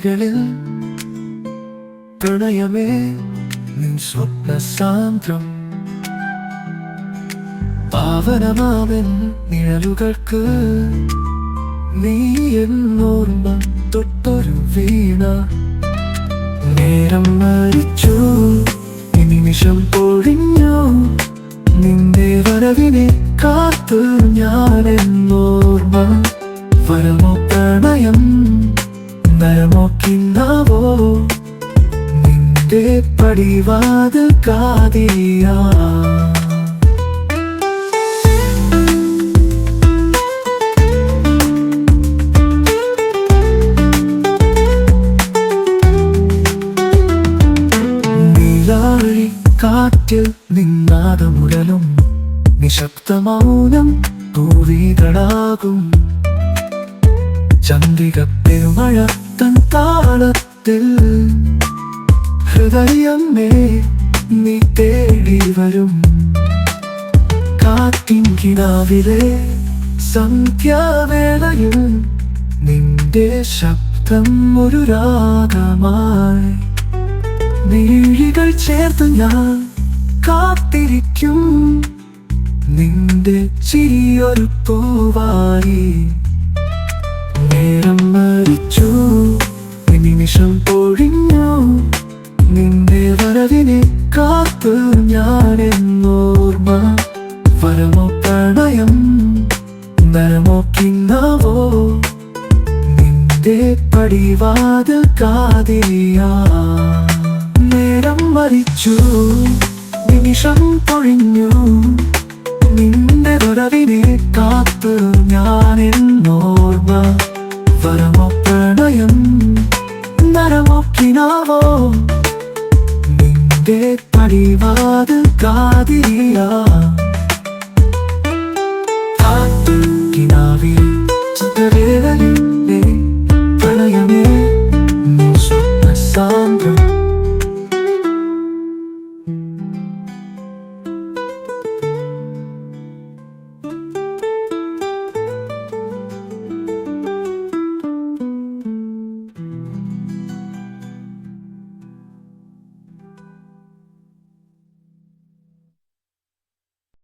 മിഴികളിൽ പ്രണയമേ നിൻ സ്വപ്ന സാന്ദ്രം. പാവനമാവൻ നിഴലുകൾക്ക് നീ എന്നോർമ്മ തൊട്ടൊരു വീണ. നേരം മരിച്ചു, ഈ നിമിഷം പൊഴിഞ്ഞു, നിന്റെ വരവിനെ കാത്തു ഞാൻ എന്നോർമ്മ. വരമോ പ്രണയം, നരമോ കിന്നാവോ, നിന്റെ പടിവാതിൽ കാതിയാ. കാറ്റിൽ നിന്നാദമുഴലും നിശബ്ദമൗനം പൂവികളാകും. ചന്ദ്രിക പെരുമഴ തൻ താളത്തിൽ ഹൃദയമേ നീ തേടി വരും. കാറ്റിൻ കിനാവിലെ സന്ധ്യാവേളയിൽ നിന്റെ ശബ്ദം ഒരു രാഗമായി. മിഴികൾ ചേർത്ത് ഞാൻ കാത്തിരിക്കും, നിന്റെ ചിരിയൊരു പൂവായി. നേരം മരിച്ചു, ഈ നിമിഷം പൊഴിഞ്ഞു, നിന്റെ വരവിനെ കാത്തു ഞാൻ എന്നോർമ്മ. വരമോ പ്രണയം, നരമോ കിന്നാവോ, നിന്റെ പടിവാതിൽ കാതിയാ. നേരം മരിച്ചു, നിമിഷം പൊഴിഞ്ഞു, നിന്റെ വരവിനെ കാത്തു ഞാൻ എന്നോർമ്മ. വരമോ പ്രണയം, നരമോ കിനാവോ, നിന്റെ പടിവാതിൽ കാതിയാ.